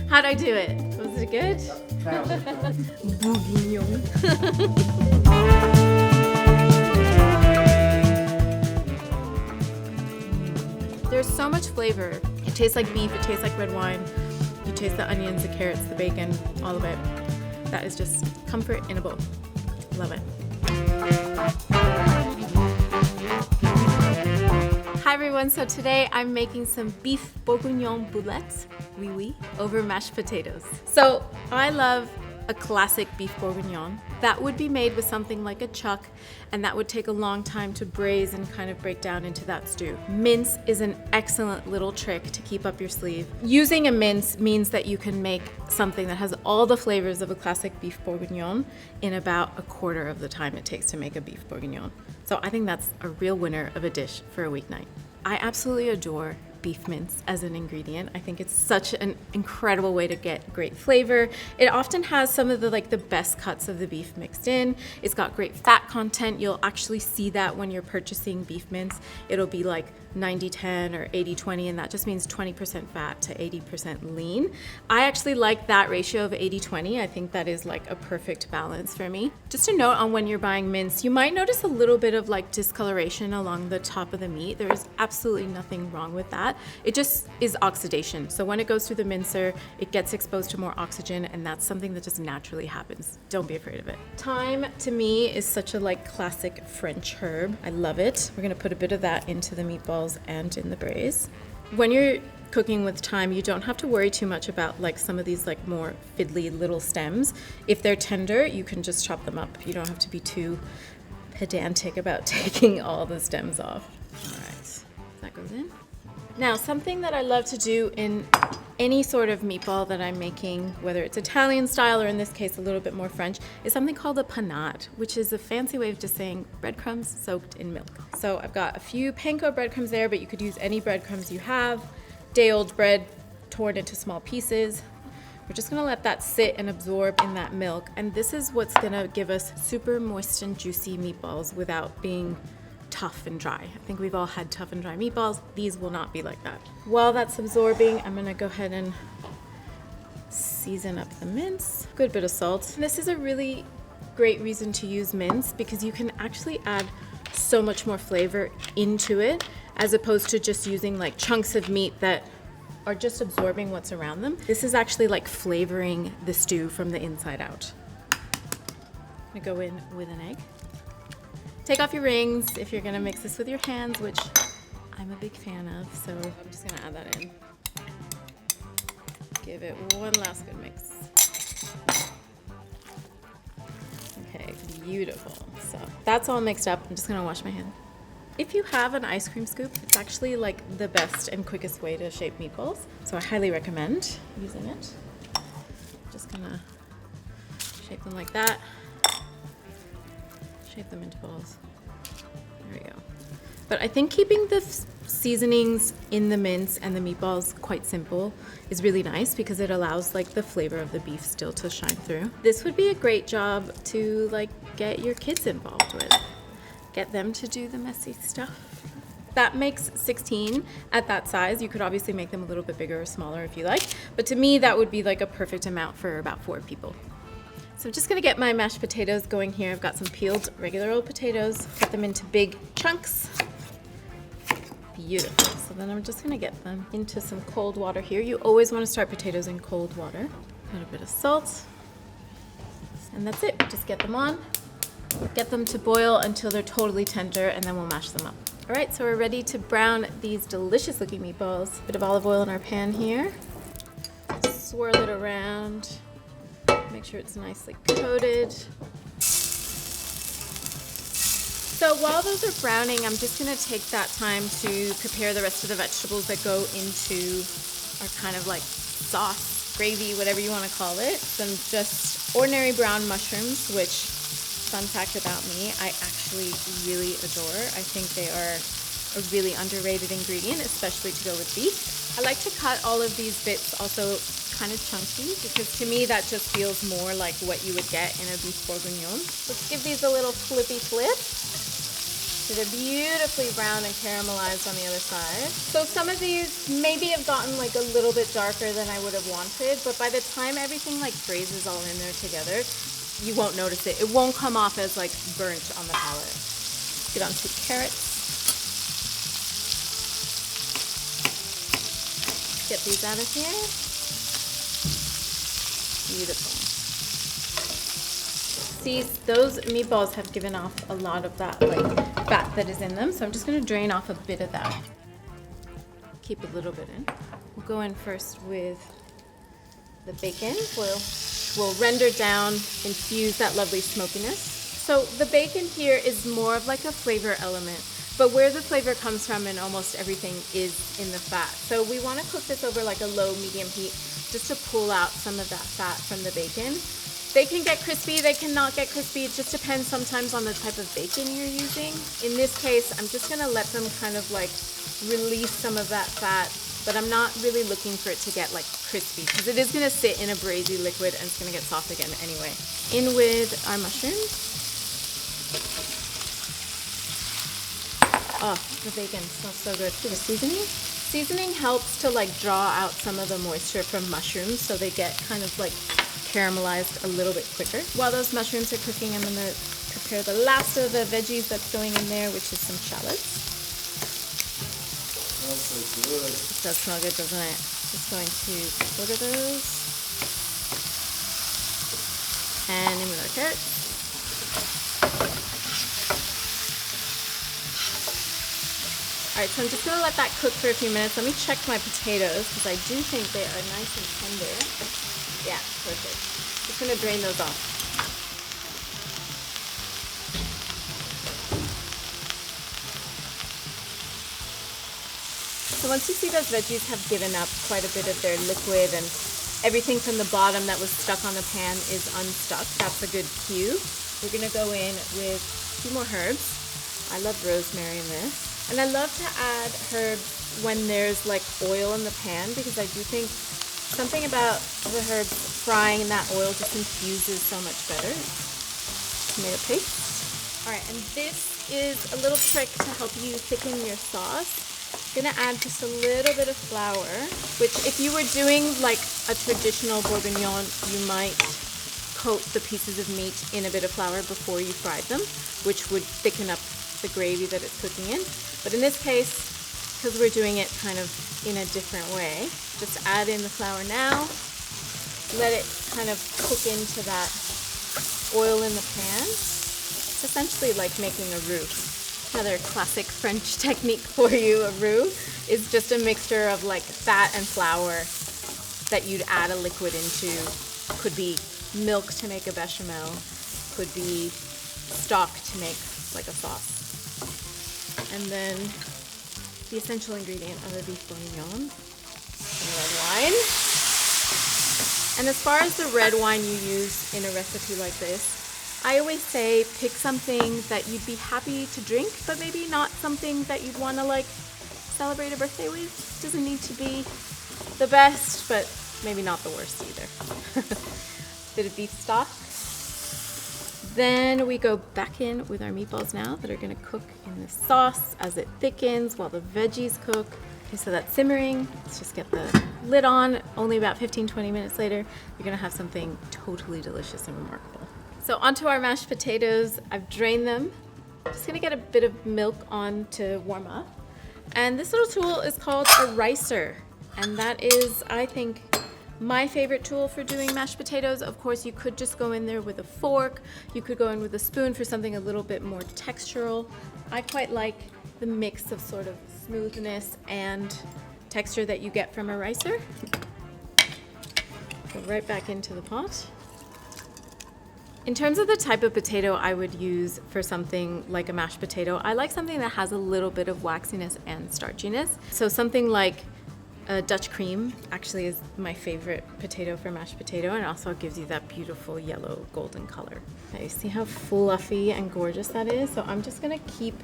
How'd I do it? Was it good? Bourguignon. There's so much flavor. It tastes like beef, it tastes like red wine. You taste the onions, the carrots, the bacon, all of it. That is just comfort in a bowl. Love it. Hi everyone, so today I'm making some beef bourguignon boulettes, oui, over mashed potatoes. So I love a classic beef bourguignon. That would be made with something like a chuck, and that would take a long time to braise and kind of break down into that stew. Mince is an excellent little trick to keep up your sleeve. Using a mince means that you can make something that has all the flavors of a classic beef bourguignon in about a quarter of the time it takes to make a beef bourguignon. So I think that's a real winner of a dish for a weeknight. I absolutely adore beef mince as an ingredient. I think it's such an incredible way to get great flavor. It often has some of the best cuts of the beef mixed in. It's got great fat content. You'll actually see that when you're purchasing beef mince. It'll be like 90-10 or 80-20, and that just means 20% fat to 80% lean. I actually like that ratio of 80-20. I think that is like a perfect balance for me. Just a note on when you're buying mince, you might notice a little bit of like discoloration along the top of the meat. There is absolutely nothing wrong with that. It just is oxidation. So when it goes through the mincer, it gets exposed to more oxygen, and that's something that just naturally happens. Don't be afraid of it. Thyme to me is such a classic French herb. I love it. We're gonna put a bit of that into the meatballs and in the braise. When you're cooking with thyme, you don't have to worry too much about some of these more fiddly little stems. If they're tender, you can just chop them up. You don't have to be too pedantic about taking all the stems off. All right, that goes in. Now, something that I love to do in any sort of meatball that I'm making, whether it's Italian style or in this case a little bit more French, is something called a panade, which is a fancy way of just saying breadcrumbs soaked in milk. So I've got a few panko breadcrumbs there, but you could use any breadcrumbs you have. Day-old bread torn into small pieces. We're just gonna let that sit and absorb in that milk, and this is what's gonna give us super moist and juicy meatballs without being tough and dry. I think we've all had tough and dry meatballs. These will not be like that. While that's absorbing, I'm gonna go ahead and season up the mince. Good bit of salt. And this is a really great reason to use mince because you can actually add so much more flavor into it as opposed to just using chunks of meat that are just absorbing what's around them. This is actually flavoring the stew from the inside out. I'm gonna go in with an egg. Take off your rings if you're gonna mix this with your hands, which I'm a big fan of, so I'm just gonna add that in. Give it one last good mix. Okay, beautiful. So that's all mixed up. I'm just gonna wash my hand. If you have an ice cream scoop, it's actually the best and quickest way to shape meatballs, so I highly recommend using it. Just gonna shape them like that. Shape them into balls. There we go. But I think keeping the seasonings in the mince and the meatballs quite simple is really nice because it allows the flavor of the beef still to shine through. This would be a great job to get your kids involved with. Get them to do the messy stuff. That makes 16 at that size. You could obviously make them a little bit bigger or smaller if you like, but to me that would be a perfect amount for about 4 people. So I'm just gonna get my mashed potatoes going here. I've got some peeled regular old potatoes, cut them into big chunks. Beautiful. So then I'm just gonna get them into some cold water here. You always wanna start potatoes in cold water. A little bit of salt. And that's it. Just get them on. Get them to boil until they're totally tender, and then we'll mash them up. All right, so we're ready to brown these delicious looking meatballs. Bit of olive oil in our pan here. Swirl it around. Make sure it's nicely coated. So while those are browning, I'm just gonna take that time to prepare the rest of the vegetables that go into our kind of sauce, gravy, whatever you wanna call it. Some just ordinary brown mushrooms, which, fun fact about me, I actually really adore. I think they are a really underrated ingredient, especially to go with beef. I like to cut all of these bits also kind of chunky because to me that just feels more like what you would get in a beef bourguignon. Let's give these a little flippy flip. So they're beautifully brown and caramelized on the other side. So some of these maybe have gotten like a little bit darker than I would have wanted, but by the time everything like grazes all in there together, you won't notice it. It won't come off as like burnt on the palate. Get on to carrots. Get these out of here. Beautiful. See, those meatballs have given off a lot of that like fat that is in them, so I'm just going to drain off a bit of that. Keep a little bit in. We'll go in first with the bacon. We'll render down, infuse that lovely smokiness. So the bacon here is more of like a flavor element, but where the flavor comes from in almost everything is in the fat. So we want to cook this over like a low medium heat just to pull out some of that fat from the bacon. They can get crispy, they cannot get crispy. It just depends sometimes on the type of bacon you're using. In this case, I'm just gonna let them kind of like release some of that fat, but I'm not really looking for it to get like crispy because it is gonna sit in a braisy liquid and it's gonna get soft again anyway. In with our mushrooms. Oh, the bacon smells so good. The seasoning. Seasoning helps to like draw out some of the moisture from mushrooms so they get kind of like caramelized a little bit quicker. While those mushrooms are cooking, I'm gonna prepare the last of the veggies that's going in there, which is some shallots. Smells so good. It does smell good, doesn't it? Just going to order those. And in with our carrots. Alright, so I'm just gonna let that cook for a few minutes. Let me check my potatoes because I do think they are nice and tender. Yeah, perfect. Just gonna drain those off. So once you see those veggies have given up quite a bit of their liquid and everything from the bottom that was stuck on the pan is unstuck, that's a good cue. We're gonna go in with a few more herbs. I love rosemary in this. And I love to add herbs when there's like oil in the pan because I do think something about the herbs frying in that oil just infuses so much better. Tomato paste. All right, and this is a little trick to help you thicken your sauce. I'm gonna add just a little bit of flour, which if you were doing like a traditional bourguignon, you might coat the pieces of meat in a bit of flour before you fried them, which would thicken up the gravy that it's cooking in. But in this case, because we're doing it kind of in a different way, just add in the flour now, let it kind of cook into that oil in the pan. It's essentially like making a roux. Another classic French technique for you, a roux, is just a mixture of like fat and flour that you'd add a liquid into. Could be milk to make a bechamel, could be stock to make like a sauce. And then the essential ingredient of the beef bourguignon, red wine. And as far as the red wine you use in a recipe like this, I always say pick something that you'd be happy to drink, but maybe not something that you'd want to like celebrate a birthday with. Doesn't need to be the best, but maybe not the worst either. Bit of beef stock. Then we go back in with our meatballs now that are gonna cook in the sauce as it thickens while the veggies cook. Okay, so that's simmering. Let's just get the lid on. Only about 15-20 minutes later, you're gonna have something totally delicious and remarkable. So onto our mashed potatoes. I've drained them. Just gonna get a bit of milk on to warm up. And this little tool is called a ricer. And that is, I think, my favorite tool for doing mashed potatoes. Of course, you could just go in there with a fork. You could go in with a spoon for something a little bit more textural. I quite like the mix of sort of smoothness and texture that you get from a ricer. Go right back into the pot. In terms of the type of potato I would use for something like a mashed potato, I like something that has a little bit of waxiness and starchiness. So something like Dutch cream actually is my favorite potato for mashed potato, and also gives you that beautiful yellow golden color. Okay, see how fluffy and gorgeous that is? So I'm just gonna keep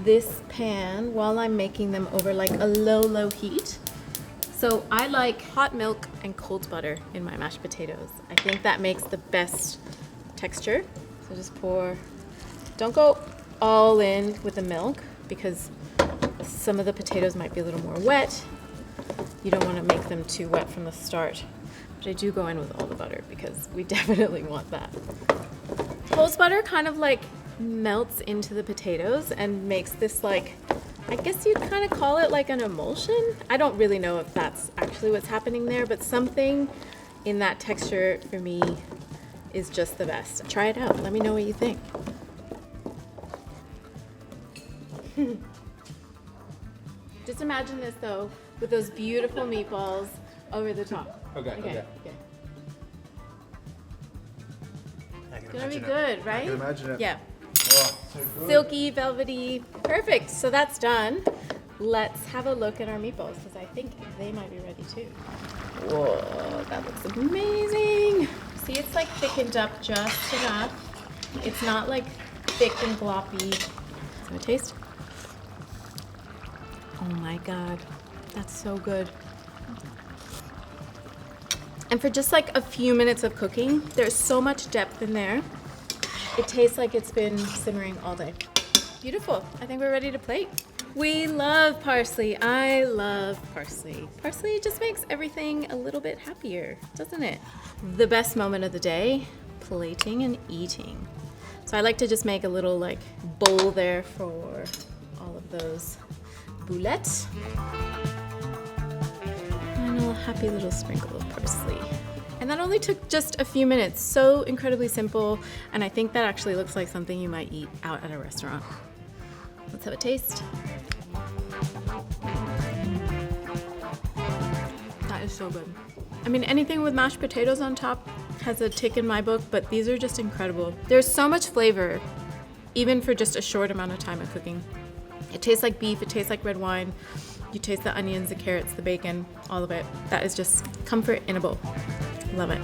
this pan while I'm making them over like a low heat. So I like hot milk and cold butter in my mashed potatoes. I think that makes the best texture. So just pour, don't go all in with the milk because some of the potatoes might be a little more wet. You don't want to make them too wet from the start. But I do go in with all the butter because we definitely want that. Toast butter kind of like melts into the potatoes and makes this like, I guess you'd kind of call it like an emulsion. I don't really know if that's actually what's happening there, but something in that texture for me is just the best. Try it out. Let me know what you think. Just imagine this though, with those beautiful meatballs over the top. Okay. It's gonna be good, right? I can imagine it. Yeah. Oh, so good. Silky, velvety. Perfect. So that's done. Let's have a look at our meatballs because I think they might be ready too. Whoa, that looks amazing. See, it's like thickened up just enough. It's not like thick and gloppy. So a taste. Oh my God, that's so good. And for just like a few minutes of cooking, there's so much depth in there. It tastes like it's been simmering all day. Beautiful. I think we're ready to plate. We love parsley. I love parsley. Parsley just makes everything a little bit happier, doesn't it? The best moment of the day, plating and eating. So I like to just make a little like bowl there for all of those boulettes. And a happy little sprinkle of parsley. And that only took just a few minutes. So incredibly simple. And I think that actually looks like something you might eat out at a restaurant. Let's have a taste. That is so good. I mean, anything with mashed potatoes on top has a tick in my book, but these are just incredible. There's so much flavor, even for just a short amount of time of cooking. It tastes like beef, it tastes like red wine. You taste the onions, the carrots, the bacon, all of it. That is just comfort in a bowl. Love it.